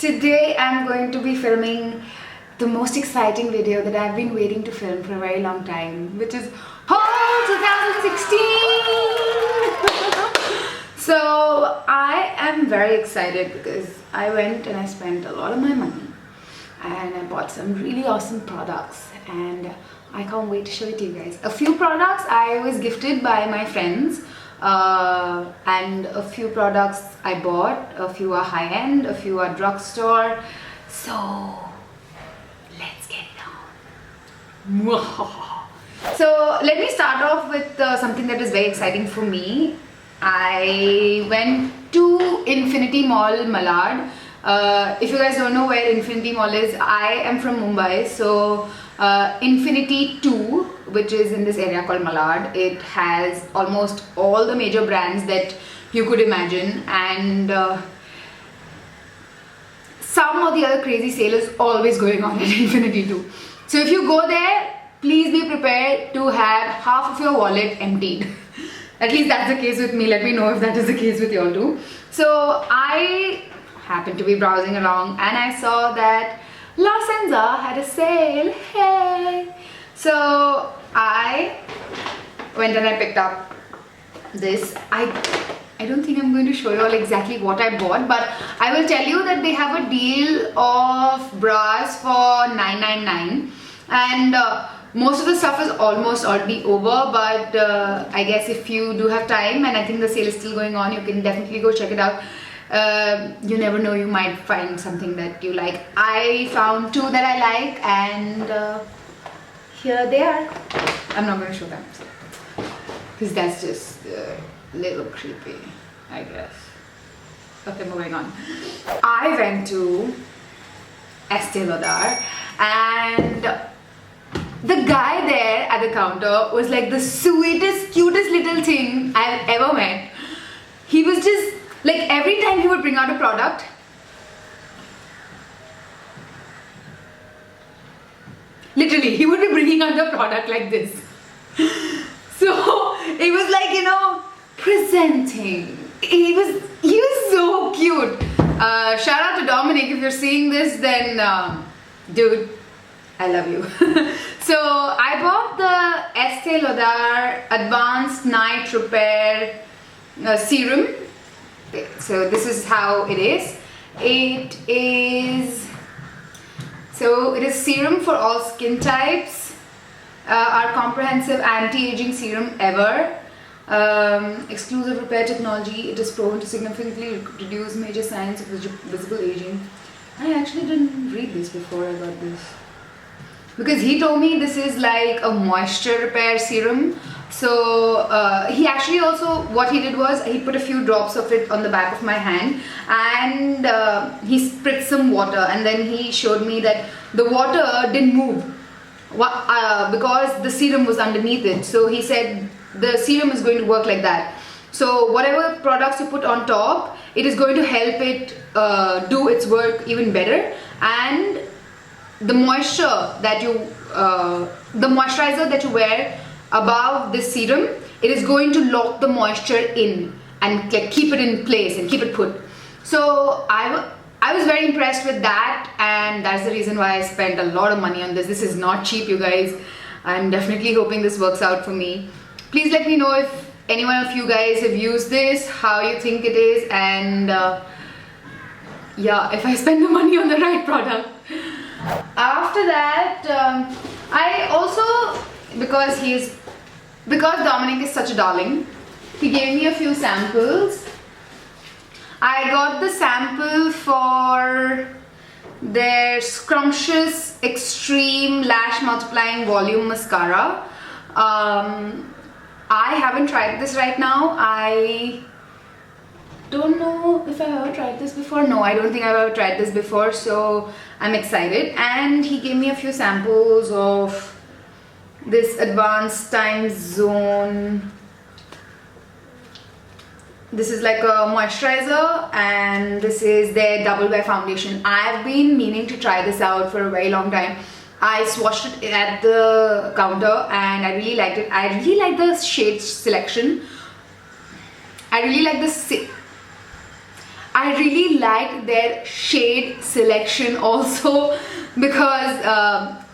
Today I'm going to be filming the most exciting video that I've been waiting to film for a very long time, which is Haul 2016! So I am very excited because I went and I spent a lot of my money and I bought some really awesome products and I can't wait to show it to you guys. A few products I was gifted by my friends. And a few products I bought, a few are high-end, a few are drugstore. So let's get it on. So let me start off with something that is very exciting for me. I went to Infinity Mall, Malad. If you guys don't know where Infinity Mall is, I am from Mumbai, so Infinity 2, which is in this area called Malad, it has almost all the major brands that you could imagine, and some or the other crazy sale is always going on at Infinity 2. So if you go there, please be prepared to have half of your wallet emptied. At least that's the case with me. Let me know if that is the case with you all too. So I happened to be browsing along and I saw that La Senza had a sale. Hey! So I went and I picked up this. I don't think I'm going to show you all exactly what I bought, but I will tell you that they have a deal of bras for $9.99, and most of the stuff is almost already over, but I guess if you do have time, and I think the sale is still going on, you can definitely go check it out. You never know, you might find something that you like. I found two that I like, and here they are. I'm not going to show them because that's just a little creepy, I guess. Okay, moving on. I went to Estee Lauder and the guy there at the counter was like the sweetest, cutest little thing I've ever met. He was just like, every time he would bring out a product, literally, he would be bringing out the product like this. So it was like, you know, presenting. He was so cute. Shout out to Dominic. If you're seeing this, then dude, I love you. So I bought the Estee Lauder Advanced Night Repair Serum. So this is how it is. It is serum for all skin types. Our comprehensive anti-aging serum ever. Exclusive repair technology. It is proven to significantly reduce major signs of visible aging. I actually didn't read this before I got this, because he told me this is like a moisture repair serum. So he actually also, what he did was he put a few drops of it on the back of my hand and he spritzed some water, and then he showed me that the water didn't move because the serum was underneath it. So he said the serum is going to work like that. So whatever products you put on top, it is going to help it do its work even better, and the moisture that the moisturizer that you wear above this serum, it is going to lock the moisture in and like keep it in place and keep it put. So I was very impressed with that, and that's the reason why I spent a lot of money on this. This is not cheap, you guys. I'm definitely hoping this works out for me. Please let me know if any one of you guys have used this, how you think it is, and yeah, if I spend the money on the right product. After that, I also, because Dominic is such a darling, he gave me a few samples. I got the sample for their Scrumptious Extreme Lash Multiplying Volume Mascara. I haven't tried this right now. I don't know if I've ever tried this before. No, I don't think I've ever tried this before, so I'm excited. And he gave me a few samples of this Advanced Time Zone. This is like a moisturizer, and this is their Double Wear Foundation. I've been meaning to try this out for a very long time. I swatched it at the counter and I really liked it. I really like the shade selection. I really I really like their shade selection also, because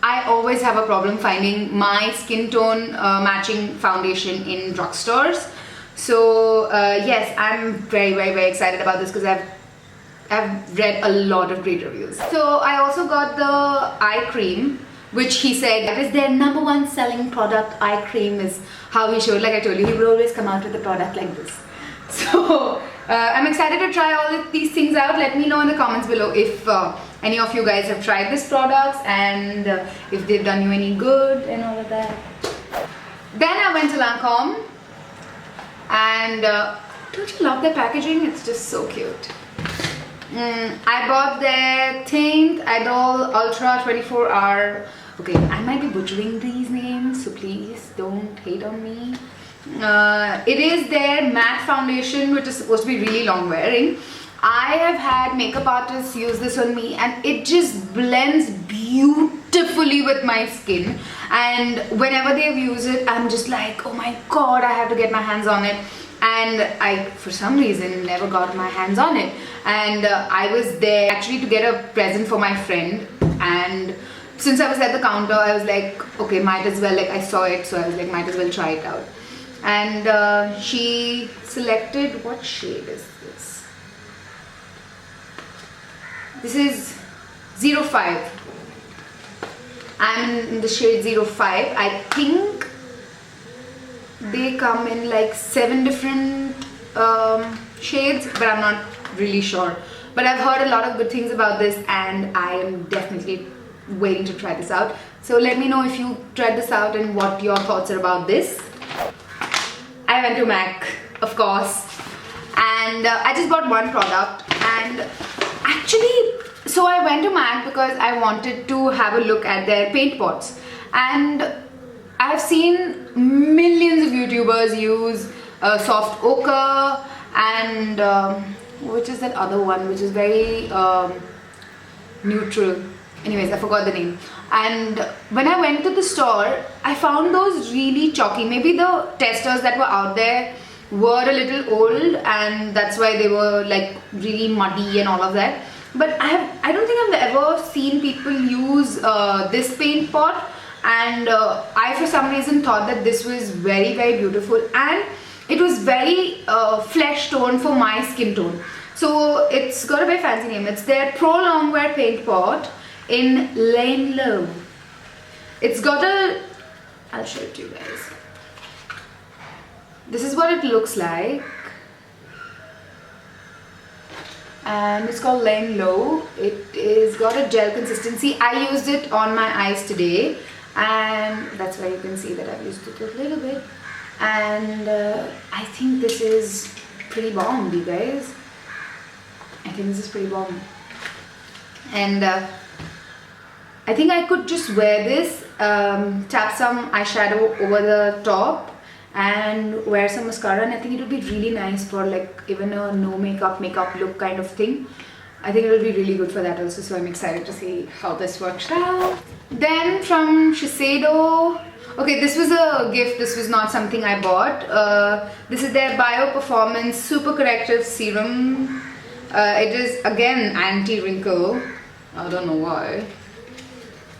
I always have a problem finding my skin tone matching foundation in drugstores. So yes, I'm very excited about this because I've read a lot of great reviews. So I also got the eye cream, which he said that is their #1 selling product. Eye cream is how he showed, like I told you, he will always come out with a product like this. So I'm excited to try all of these things out. Let me know in the comments below if any of you guys have tried these products and if they've done you any good and all of that. Then I went to Lancome, and don't you love their packaging? It's just so cute. I bought their Teint Idol Ultra 24-hour. Okay, I might be butchering these names, so please don't hate on me. It is their matte foundation, which is supposed to be really long wearing. I have had makeup artists use this on me and it just blends beautifully with my skin, and whenever they've used it, I'm just like, oh my god, I have to get my hands on it. And I, for some reason, never got my hands on it. And I was there actually to get a present for my friend, and since I was at the counter, I was like, okay, might as well, like I saw it, so I was like, might as well try it out. And she selected, what shade is this? This is 05. I'm in the shade 05. I think they come in like 7 different shades, but I'm not really sure. But I've heard a lot of good things about this, and I am definitely waiting to try this out. So let me know if you tried this out and what your thoughts are about this. I went to MAC, of course, and I just bought one product. And actually, so I went to MAC because I wanted to have a look at their paint pots, and I've seen millions of YouTubers use soft ochre and which is that other one which is very neutral. Anyways, I forgot the name. And when I went to the store, I found those really chalky. Maybe the testers that were out there were a little old, and that's why they were like really muddy and all of that. But I don't think I've ever seen people use this paint pot. And I for some reason thought that this was very beautiful, and it was very flesh tone for my skin tone. So it's got a very fancy name. It's their Pro Longwear Paint Pot in Lane Low. It's got a, I'll show it to you guys. This is what it looks like, and it's called Lane Low. It is got a gel consistency. I used it on my eyes today, and that's why you can see that I've used it a little bit. And I think this is pretty bomb, you guys. I think this is pretty bomb. And I think I could just wear this, tap some eyeshadow over the top and wear some mascara, and I think it would be really nice for like even a no makeup look kind of thing. I think it will be really good for that also, so I'm excited to see how this works out. Then from Shiseido, okay, this was a gift, this was not something I bought. This is their Bio Performance Super Corrective Serum. It is again anti-wrinkle. I don't know why.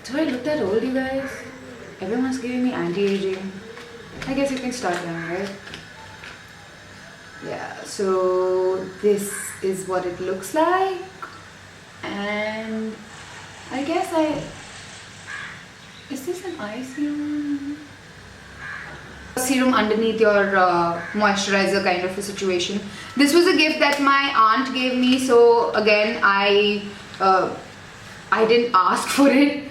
Do I look that old, you guys? Everyone's giving me anti-aging. I guess you can start now, right? Yeah, so this is what it looks like, and I guess is this an eye serum? Serum underneath your moisturizer kind of a situation. This was a gift that my aunt gave me, so again I didn't ask for it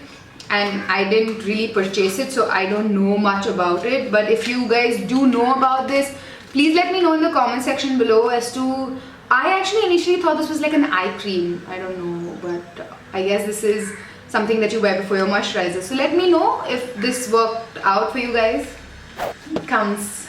and I didn't really purchase it, so I don't know much about it. But if you guys do know about this, please let me know in the comment section below as to, I actually initially thought this was like an eye cream, I don't know, but I guess this is something that you wear before your moisturizer. So let me know if this worked out for you guys. Comes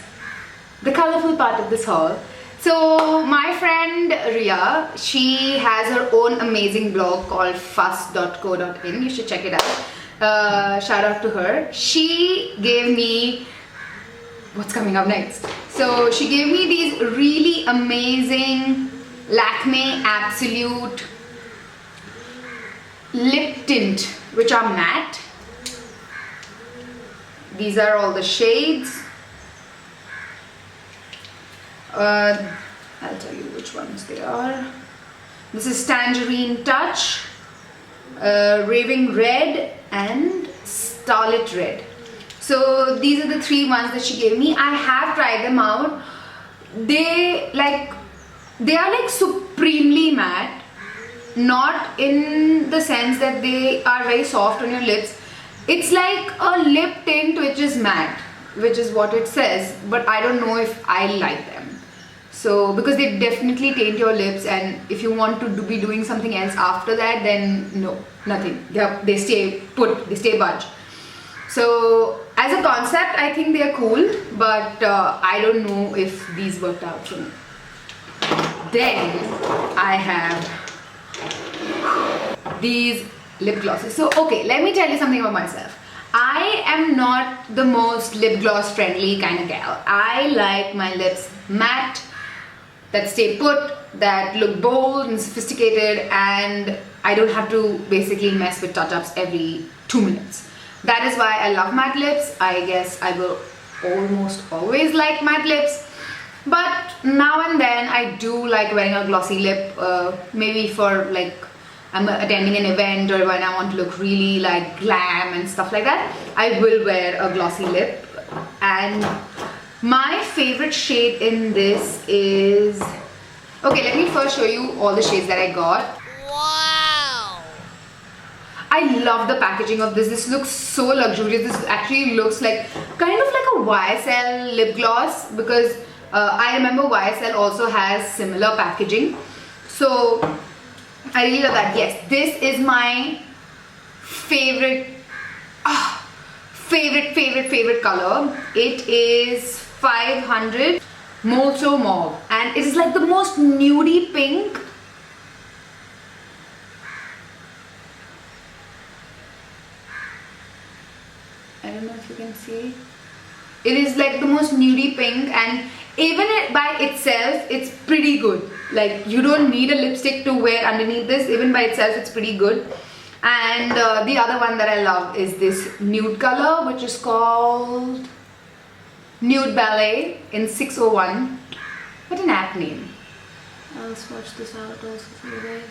the colorful part of this haul. So my friend Ria, she has her own amazing blog called fuss.co.in. You should check it out. Shout out to her. She gave me what's coming up next. So she gave me these really amazing Lakme Absolute Lip Tint, which are matte. These are all the shades. I'll tell you which ones they are. This is Tangerine Touch, Raving Red, and Starlit Red. So these are the 3 ones that she gave me. I have tried them out. They are like supremely matte, not in the sense that they are very soft on your lips. It's like a lip tint which is matte, which is what it says, but I don't know if I like them. So because they definitely taint your lips, and if you want to be doing something else after that, then no, nothing. They stay put, they stay budge. So as a concept, I think they are cool, but I don't know if these worked out for me. Then I have these lip glosses. So okay, let me tell you something about myself. I am not the most lip gloss friendly kind of gal. I like my lips matte, that stay put, that look bold and sophisticated, and I don't have to basically mess with touch-ups every 2 minutes. That is why I love matte lips. I guess I will almost always like matte lips, but now and then I do like wearing a glossy lip, maybe for like I'm attending an event or when I want to look really like glam and stuff like that. I will wear a glossy lip, and my favorite shade in this is, okay, let me first show you all the shades that I got. Wow! I love the packaging of this. This looks so luxurious. This actually looks like kind of like a YSL lip gloss, because I remember YSL also has similar packaging. So I really love that. Yes, this is my favorite favorite color. It is 500 Molto Mauve, and it is like the most nudie pink. I don't know if you can see. It is like the most nudie pink, and even by itself it's pretty good. Like, you don't need a lipstick to wear underneath this. Even by itself it's pretty good. And the other one that I love is this nude color, which is called Nude Ballet in 601. What an apt name. I'll swatch this out also for you guys.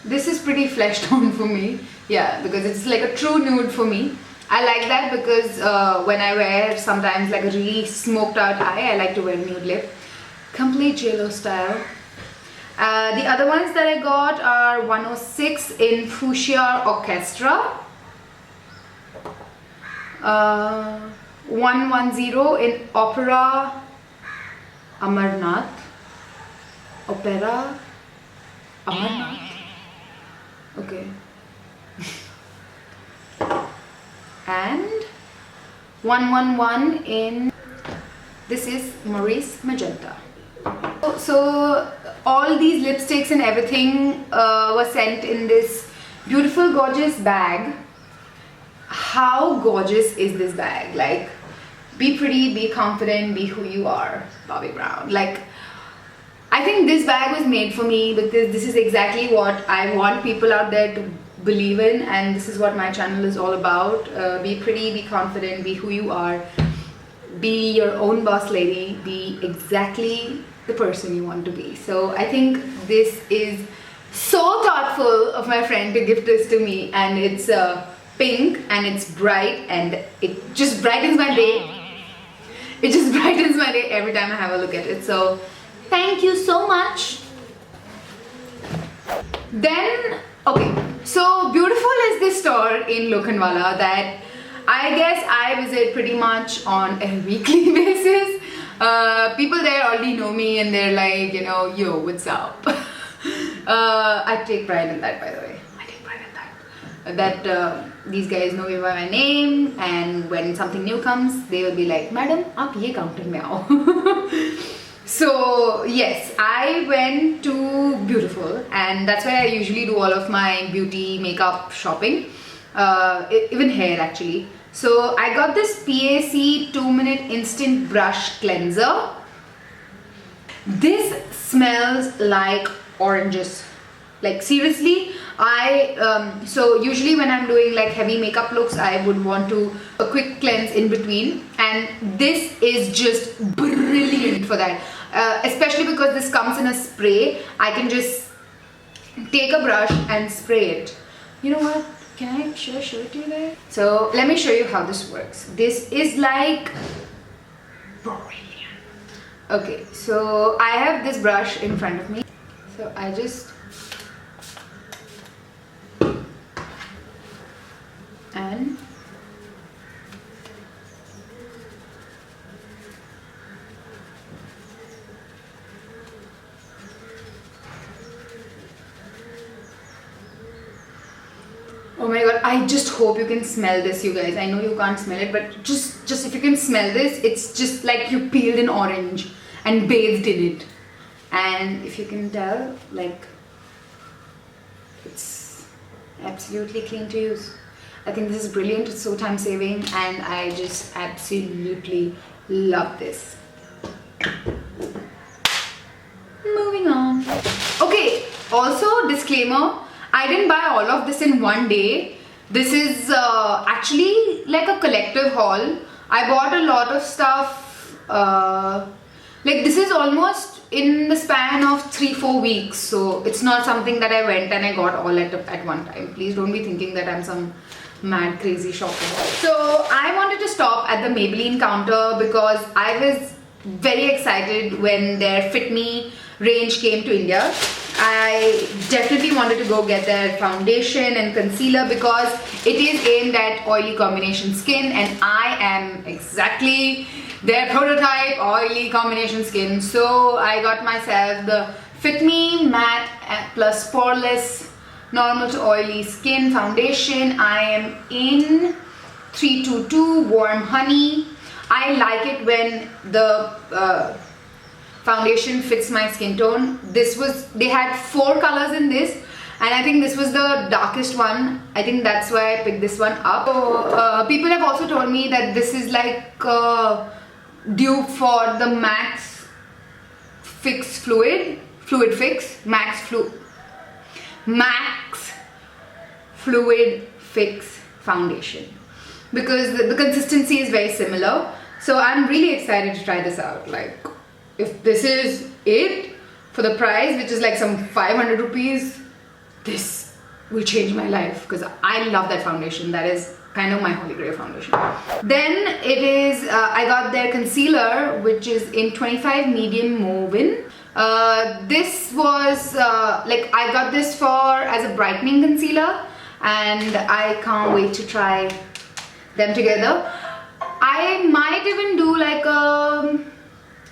This is pretty flesh tone for me. Yeah, because it's like a true nude for me. I like that because when I wear sometimes like a really smoked out eye, I like to wear nude lip. Complete JLo style. The other ones that I got are 106 in Fuchsia Orchestra, 110 in Opera Amarnath, Opera Amarnath, okay, and 111 in, this is Maurice Magenta. So all these lipsticks and everything were sent in this beautiful gorgeous bag. How gorgeous is this bag? Like, be pretty, be confident, be who you are, Bobbi Brown. Like, I think this bag was made for me because this is exactly what I want people out there to believe in, and this is what my channel is all about. Be pretty, be confident, be who you are, be your own boss lady, be exactly the person you want to be. So I think this is so thoughtful of my friend to gift this to me, and it's pink and it's bright and it just brightens my day. It just brightens my day every time I have a look at it. So thank you so much. Then, okay, so beautiful is this store in Lokhandwala that I guess I visit pretty much on a weekly basis. People there already know me and they're like, you know, yo, what's up? I take pride in that, by the way. I take pride in that. That these guys know me by my name, and when something new comes, they will be like, Madam, aap ye counter mein aao. So yes, I went to Beautiful, and that's where I usually do all of my beauty makeup shopping, even hair actually. So I got this PAC 2-minute instant brush cleanser. This smells like oranges. Like seriously, so usually when I'm doing like heavy makeup looks, I would want to a quick cleanse in between, and this is just brilliant for that. Especially because this comes in a spray, I can just take a brush and spray it. You know what? Can I show it to you there? So let me show you how this works. This is like brilliant. Okay, so I have this brush in front of me. So I just and oh my god, I just hope you can smell this, you guys. I know you can't smell it, but just if you can smell this, it's just like you peeled an orange and bathed in it. And if you can tell, like, it's absolutely clean to use. I think this is brilliant. It's so time saving, and I just absolutely love this. Moving on. Okay, also disclaimer, I didn't buy all of this in one day. This is actually like a collective haul. I bought a lot of stuff. Like this is almost in the span of 3-4 weeks. So it's not something that I went and I got all at one time. Please don't be thinking that I'm some mad crazy shopper. So I wanted to stop at the Maybelline counter because I was very excited when their Fit Me range came to India. I definitely wanted to go get their foundation and concealer because it is aimed at oily combination skin, and I am exactly their prototype oily combination skin. So I got myself the Fit Me Matte Plus Poreless Normal to Oily Skin Foundation. I am in 322 Warm Honey. I like it when the foundation fits my skin tone. They had 4 colors in this, and I think this was the darkest one. I think that's why I picked this one up. So people have also told me that this is like dupe for the Max Fix Fluid Fix Max Fluid Fix Foundation, because the consistency is very similar. So I'm really excited to try this out. Like, if this is it for the price, which is like some 500 rupees, this will change my life because I love that foundation. That is kind of my holy grail foundation. Then it is, I got their concealer, which is in 25 medium mauve-in. This was, like, I got this as a brightening concealer, and I can't wait to try them together. I might even do like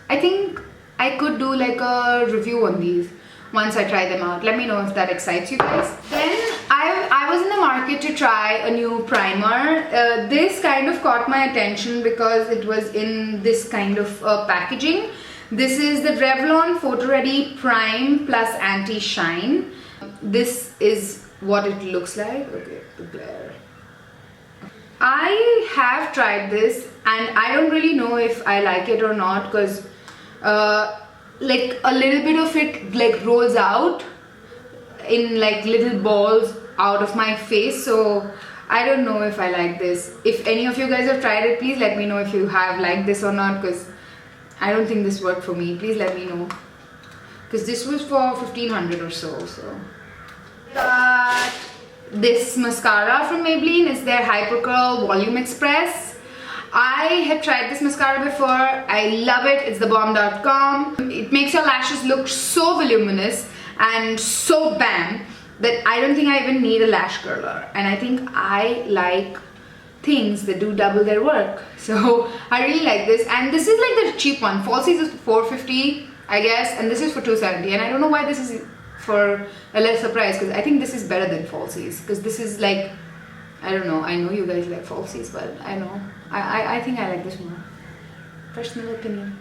I think I could do like a review on these once I try them out. Let me know if that excites you guys. Then I was in the market to try a new primer. This kind of caught my attention because it was in this kind of packaging. This is the Revlon Photo Ready Prime Plus Anti-Shine. This is what it looks like. Okay, the glare. I have tried this and I don't really know if I like it or not, because like a little bit of it like rolls out in like little balls out of my face. So I don't know if I like this. If any of you guys have tried it, please let me know if you have liked this or not, because I don't think this worked for me. Please let me know, because this was for 1500 or so. This mascara from Maybelline is their Hyper Curl Volume Express. I have tried this mascara before. I love it. It's the bomb.com. It makes your lashes look so voluminous and so bam that I don't think I even need a lash curler. And I think I like things that do double their work. So I really like this. And this is like the cheap one. Falsies is 450, I guess, and this is for 270. And I don't know why this is for a lesser price, because I think this is better than Falsies, because this is like, I don't know, I know you guys like Falsies, but I know I think I like this more. Personal opinion.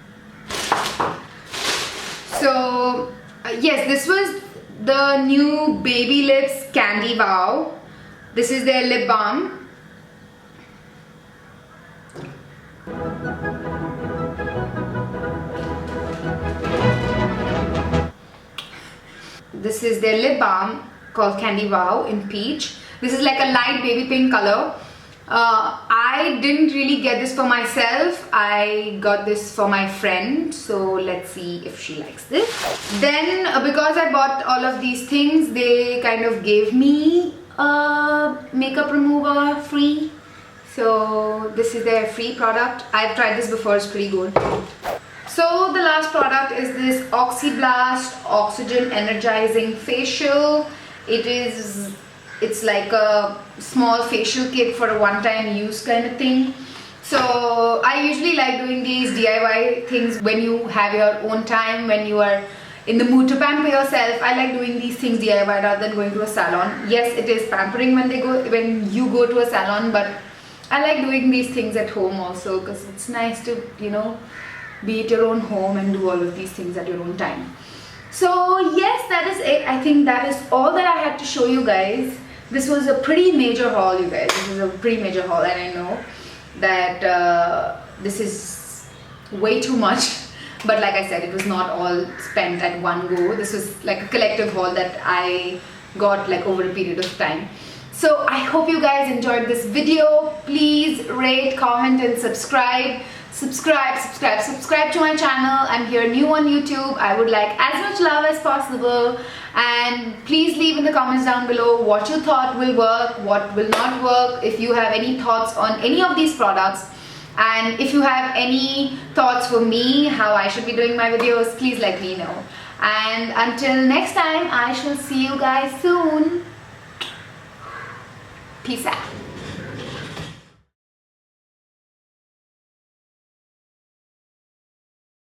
So yes, this was the new Baby Lips Candy Wow. This is their lip balm. This is their lip balm called Candy Wow in peach. This is like a light baby pink color. I didn't really get this for myself. I got this for my friend, so let's see if she likes this. Then because I bought all of these things, they kind of gave me a makeup remover free. So this is their free product. I've tried this before, it's pretty good. So the last product is this Oxyblast Oxygen Energizing Facial. It's like a small facial kit for a one-time use kind of thing. So I usually like doing these DIY things when you have your own time, when you are in the mood to pamper yourself. I like doing these things DIY rather than going to a salon. Yes, it is pampering when you go to a salon, but I like doing these things at home also, because it's nice to, you know, be at your own home and do all of these things at your own time. So yes, that is it. I think that is all that I had to show you guys. This was a pretty major haul, you guys. This is a pretty major haul, and I know that this is way too much. But like I said, it was not all spent at one go. This was like a collective haul that I got like over a period of time. So I hope you guys enjoyed this video. Please rate, comment and subscribe. Subscribe to my channel. I'm here new on YouTube. I would like as much love as possible, and please leave in the comments down below what you thought will work, what will not work, if you have any thoughts on any of these products, and if you have any thoughts for me, how I should be doing my videos, please let me know. And until next time, I shall see you guys soon. Peace out.